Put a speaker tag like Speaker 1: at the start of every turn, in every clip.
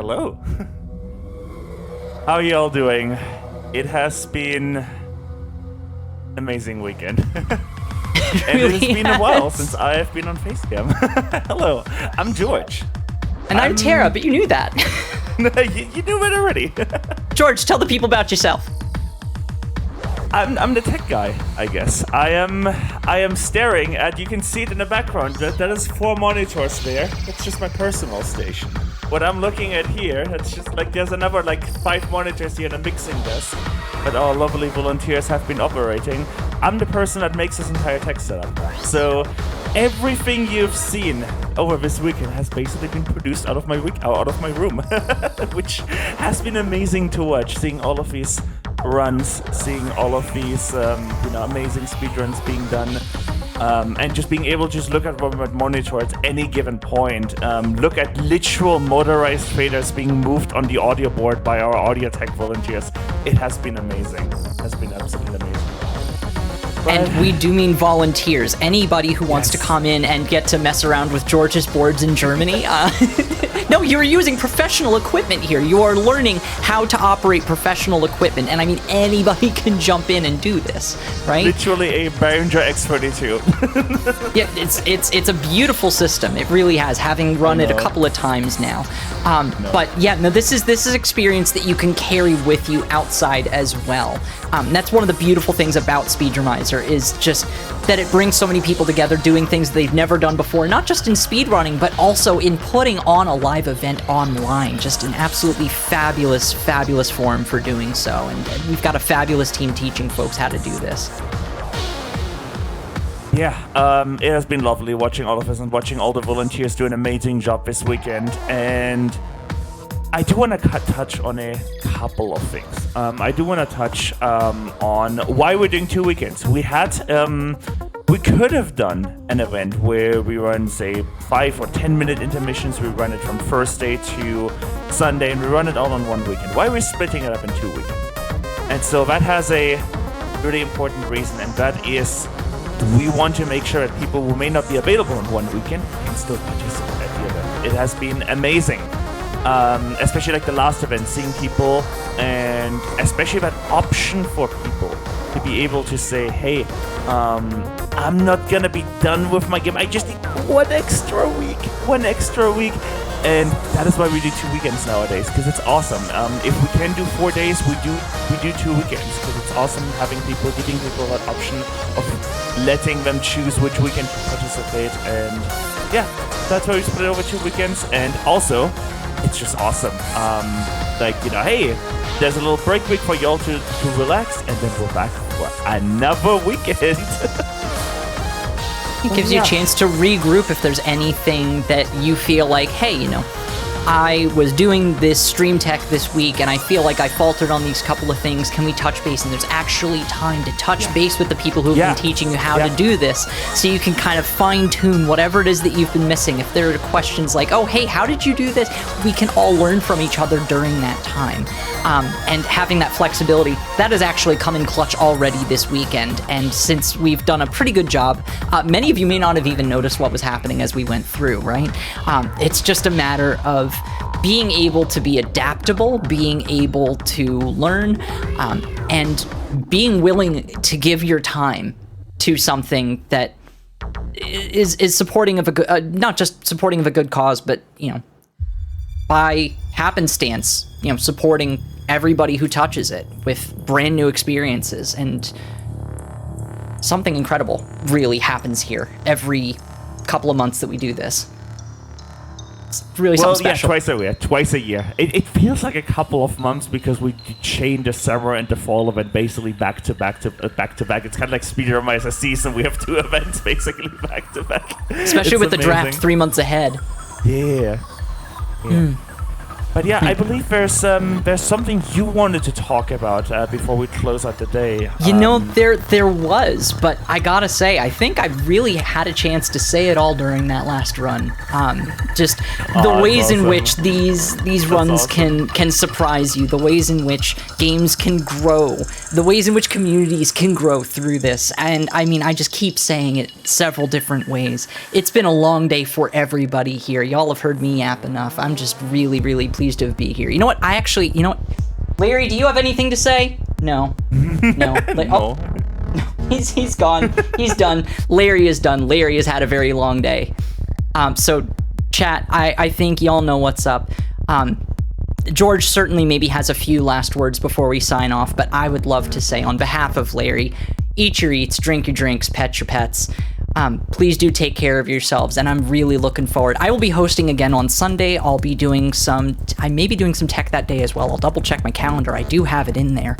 Speaker 1: Hello. How are you all doing? It has been an amazing weekend. And it has been a while since I have been on Facecam. Hello, I'm George.
Speaker 2: And I'm Tara, but you knew that.
Speaker 1: you knew it already.
Speaker 2: George, tell the people about yourself.
Speaker 1: I'm the tech guy, I guess. I am staring at, you can see it in the background, that is 4 monitors there. It's just my personal station. What I'm looking at here, it's just like there's another 5 monitors here in a mixing desk that our lovely volunteers have been operating. I'm the person that makes this entire tech setup. So everything you've seen over this weekend has basically been produced out of my room, which has been amazing to watch, seeing all of these runs, seeing all of these amazing speedruns being done, and just being able to just look at one monitor at any given point, look at literal motorized faders being moved on the audio board by our audio tech volunteers. It has been amazing. It has been absolutely amazing.
Speaker 2: And we do mean volunteers. Anybody who wants to come in and get to mess around with George's boards in Germany. No, you're using professional equipment here. You are learning how to operate professional equipment. And I mean, anybody can jump in and do this, right?
Speaker 1: Literally a Behringer X32.
Speaker 2: Yeah, it's a beautiful system. It really has, having run it a couple of times now. But yeah, no, this is experience that you can carry with you outside as well. That's one of the beautiful things about Speedromizer, is just that it brings so many people together doing things they've never done before, not just in speedrunning, but also in putting on a live event online. Just an absolutely fabulous, fabulous forum for doing so. And we've got a fabulous team teaching folks how to do this.
Speaker 1: Yeah, it has been lovely watching all of us and watching all the volunteers do an amazing job this weekend. And I do want to touch on a couple of things. I do want to touch on why we're doing 2 weekends. We could have done an event where we run, say, 5 or 10 minute intermissions. We run it from Thursday to Sunday, and we run it all on 1 weekend. Why are we splitting it up in 2 weekends? And so that has a really important reason, and that is we want to make sure that people who may not be available on 1 weekend can still participate at the event. It has been amazing. Especially the last event, seeing people, and especially that option for people to be able to say, hey, I'm not gonna be done with my game, I just need one extra week. And that is why we do 2 weekends nowadays, because it's awesome. If we can do 4 days, we do 2 weekends, because it's awesome giving people that option of letting them choose which weekend to participate. And yeah, that's why we split it over 2 weekends. And also, it's just awesome. Hey, there's a little break week for y'all to relax, and then we're back for another weekend.
Speaker 2: It gives you a chance to regroup if there's anything that you feel like, hey, I was doing this stream tech this week and I feel like I faltered on these couple of things. Can we touch base? And there's actually time to touch base with the people who've been teaching you how to do this, so you can kind of fine tune whatever it is that you've been missing. If there are questions like, oh, hey, how did you do this? We can all learn from each other during that time. And having that flexibility, that has actually come in clutch already this weekend. And since we've done a pretty good job, many of you may not have even noticed what was happening as we went through, right? It's just a matter of being able to be adaptable, being able to learn, and being willing to give your time to something that is supporting of a good, not just supporting of a good cause, but by happenstance, supporting everybody who touches it with brand new experiences. And something incredible really happens here every couple of months that we do this. Really something special.
Speaker 1: Twice a year. It feels like a couple of months, because we chain the summer and the fall event basically back to back. It's kind of like Speedromizer season. We have 2 events basically back to back.
Speaker 2: Especially with the draft 3 months ahead.
Speaker 1: Yeah. But yeah, I believe there's something you wanted to talk about before we close out the day.
Speaker 2: There was, but I gotta say, I think I really had a chance to say it all during that last run. Just the ways in which these runs can surprise you, the ways in which games can grow, the ways in which communities can grow through this. And I mean, I just keep saying it several different ways. It's been a long day for everybody here. Y'all have heard me yap enough. I'm just really, really pleased pleased to be here. You know what? Larry, do you have anything to say? No. No.
Speaker 1: No.
Speaker 2: He's gone. He's done. Larry is done. Larry has had a very long day. So, chat, I think y'all know what's up. George certainly maybe has a few last words before we sign off, but I would love to say on behalf of Larry, eat your eats, drink your drinks, pet your pets. Please do take care of yourselves, and I'm really looking forward. I will be hosting again on Sunday. I may be doing some tech that day as well. I'll double check my calendar. I do have it in there.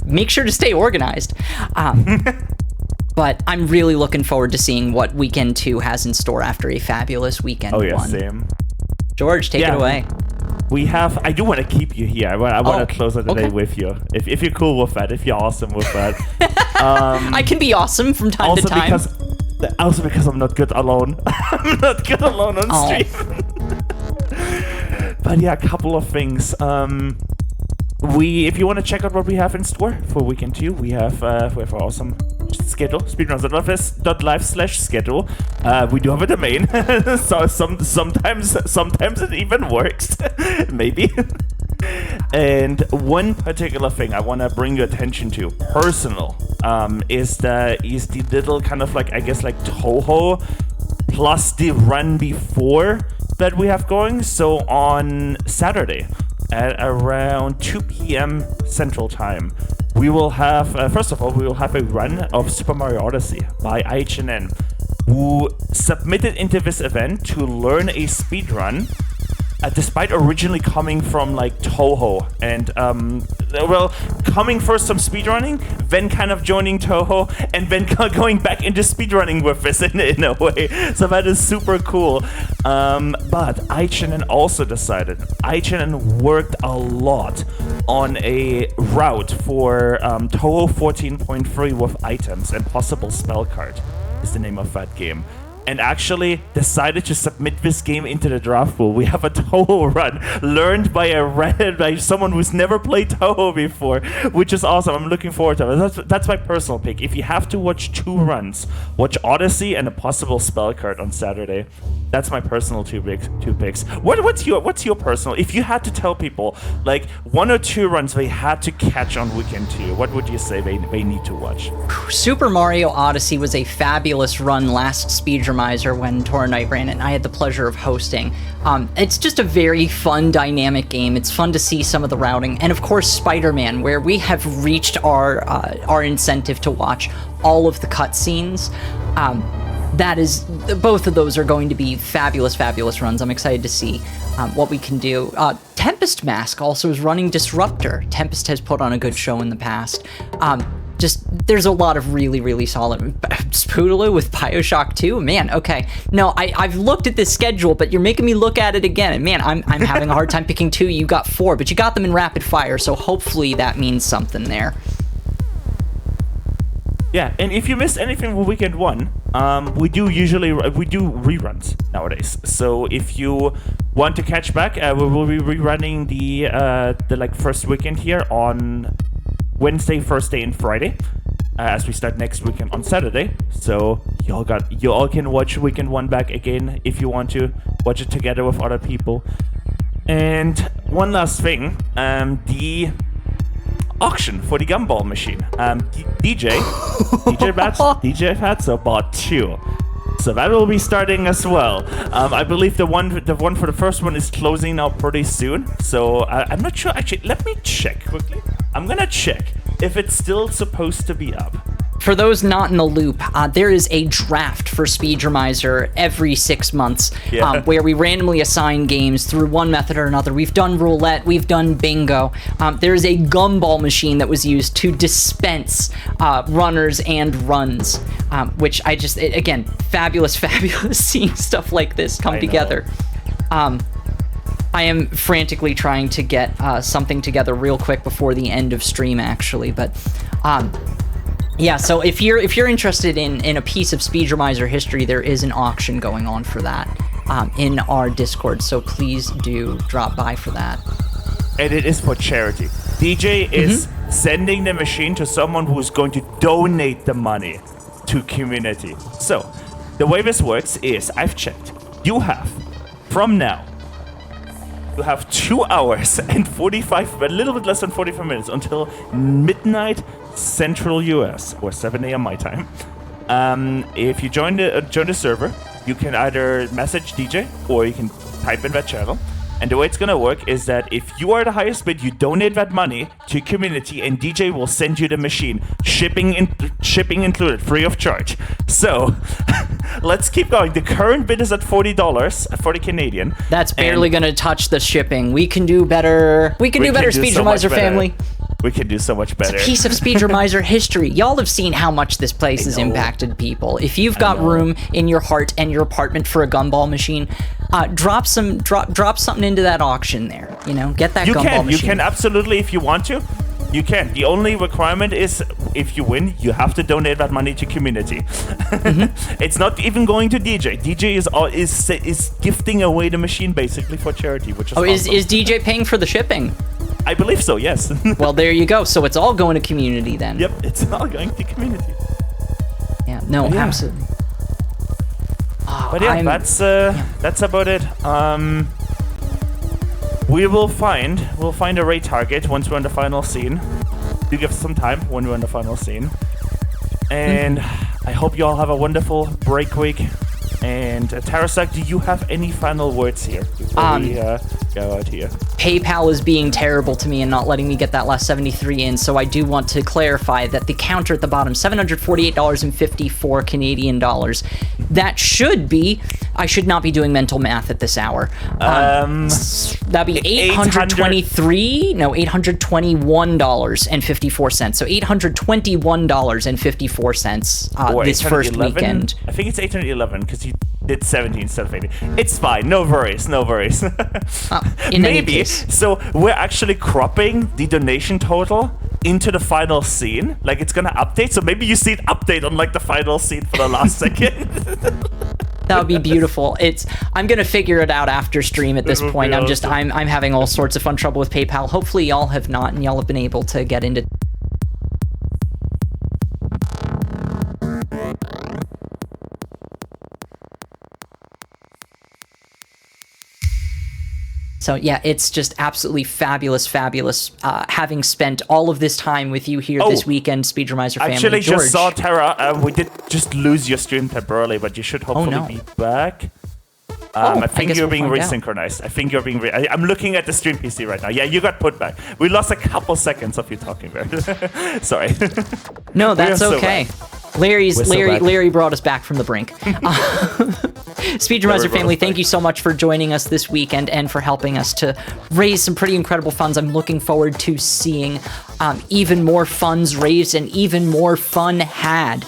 Speaker 2: Make sure to stay organized. But I'm really looking forward to seeing what Weekend 2 has in store after a fabulous Weekend 1.
Speaker 1: Oh yeah, same.
Speaker 2: George, take it away.
Speaker 1: I do want to keep you here. I want to close out the day with you. If you're cool with that, if you're awesome with that.
Speaker 2: I can be awesome from time to time.
Speaker 1: Also because I'm not good alone. I'm not good alone on stream. But yeah, a couple of things. If you want to check out what we have in store for Weekend 2, we have our awesome schedule, speedrunners.live/schedule. We do have a domain, so sometimes it even works, maybe. And one particular thing I want to bring your attention to, personal, is the little kind of like, I guess, like Toho plus the run before that we have going. So on Saturday at around 2 p.m. Central Time, we will have, first of all, we will have a run of Super Mario Odyssey by IHNN, who submitted into this event to learn a speedrun, despite originally coming from like Toho and coming first some speedrunning, then kind of joining Toho, and then going back into speedrunning with this in a way. So that is super cool. But IHNN also decided, IHNN worked a lot on a route for Toho 14.3 with items and possible spell card is the name of that game. And actually decided to submit this game into the draft pool. We have a Toho run learned by someone who's never played Toho before, which is awesome. I'm looking forward to it. That's my personal pick. If you have to watch 2 runs, watch Odyssey and a possible spell card on Saturday. That's my personal two picks. What's your personal? If you had to tell people like 1 or 2 runs they had to catch on Weekend 2, what would you say they need to watch?
Speaker 2: Super Mario Odyssey was a fabulous run last Speedromizer when Tora Knight ran it, and I had the pleasure of hosting. It's just a very fun, dynamic game. It's fun to see some of the routing, and of course Spider-Man, where we have reached our incentive to watch all of the cutscenes. That is, both of those are going to be fabulous runs. I'm excited to see what we can do. Tempest Mask also is running Disruptor. Tempest has put on a good show in the past. There's a lot of really solid. Spoodaloo with Bioshock 2? Man, okay. No, I've looked at this schedule, but you're making me look at it again. And man, I'm having a hard time picking 2. You got 4, but you got them in rapid fire, so hopefully that means something there.
Speaker 1: Yeah, and if you missed anything with Weekend 1, we do reruns nowadays. So if you want to catch back, we will be rerunning the like first weekend here on Wednesday, Thursday, and Friday, as we start next weekend on Saturday. So you all can watch Weekend 1 back again if you want to watch it together with other people. And one last thing, the auction for the gumball machine. DJ Fatso bought 2. So that will be starting as well. I believe the one for the first one is closing now pretty soon. So I'm not sure. Actually, let me check quickly. I'm gonna check if it's still supposed to be up.
Speaker 2: For those not in the loop, there is a draft for Speedromizer every 6 months, where we randomly assign games through one method or another. We've done roulette, we've done bingo. There is a gumball machine that was used to dispense runners and runs, which again, fabulous seeing stuff like this come together. I am frantically trying to get something together real quick before the end of stream, actually, but yeah, so if you're interested in a piece of Speedromizer history, there is an auction going on for that in our Discord, so please do drop by for that.
Speaker 1: And it is for charity. DJ is sending the machine to someone who's going to donate the money to QMUNITY. So, the way this works is, I've checked, you have, from now, you have 2 hours and 45, a little bit less than 45 minutes until midnight Central US, or 7 a.m. my time. If you join the server, you can either message DJ or you can type in that channel. And the way it's gonna work is that if you are the highest bid, you donate that money to community, and DJ will send you the machine, shipping included, free of charge. So let's keep going. The current bid is at $40, 40 Canadian.
Speaker 2: That's barely gonna touch the shipping. We can do better. We can do better, Speedromizer family.
Speaker 1: We can do so much better.
Speaker 2: It's a piece of Speedromizer history. Y'all have seen how much this place has impacted people. If you've got room in your heart and your apartment for a gumball machine, drop something into that auction there. You know, get that gumball machine.
Speaker 1: You can absolutely, if you want to. You can. The only requirement is if you win, you have to donate that money to community. It's not even going to DJ. DJ is gifting away the machine basically for charity, which is awesome.
Speaker 2: Is DJ paying for the shipping?
Speaker 1: I believe so, yes.
Speaker 2: Well, there you go. So it's all going to community then.
Speaker 1: Yep, it's all going to community.
Speaker 2: Yeah, no, absolutely. Oh,
Speaker 1: but yeah, that's about it. We'll find a raid target once we're on the final scene. You give us some time when we're on the final scene. And I hope you all have a wonderful break week. And TaraStark, do you have any final words here before we go out here?
Speaker 2: PayPal is being terrible to me and not letting me get that last 73 in, so I do want to clarify that the counter at the bottom, $748.54 Canadian dollars. That should be, I should not be doing mental math at this hour. That'd be $821.54. So $821.54 this first weekend.
Speaker 1: I think it's 811 because he did 17 instead of 80. It's fine. No worries. No worries.
Speaker 2: Maybe.
Speaker 1: So we're actually cropping the donation total into the final scene. Like, it's gonna update. So maybe you see it update on like the final scene for the last second.
Speaker 2: That would be beautiful. I'm gonna figure it out after stream at this point. I'm having all sorts of fun trouble with PayPal. Hopefully y'all have not, and y'all have been able to get into. So yeah, it's just absolutely fabulous having spent all of this time with you here this weekend, Speedromizer family.
Speaker 1: Actually,
Speaker 2: George.
Speaker 1: just saw Tara. We did just lose your stream temporarily, but you should hopefully be back. I think you're being resynchronized. I think you're being. I'm looking at the stream PC right now. Yeah, you got put back. We lost a couple seconds of you talking there. Sorry.
Speaker 2: No, that's okay. Larry brought us back from the brink. Speedromizer family, thank you so much for joining us this weekend and for helping us to raise some pretty incredible funds. I'm looking forward to seeing even more funds raised and even more fun had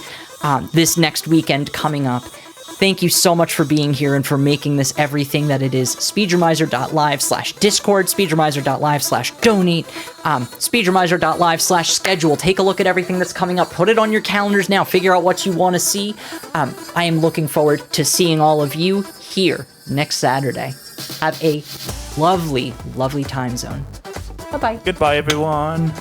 Speaker 2: this next weekend coming up. Thank you so much for being here and for making this everything that it is. Speedromizer.live/Discord, Speedromizer.live/donate, Speedromizer.live/schedule. Take a look at everything that's coming up. Put it on your calendars now. Figure out what you want to see. I am looking forward to seeing all of you here next Saturday. Have a lovely, lovely time zone. Bye-bye.
Speaker 1: Goodbye, everyone.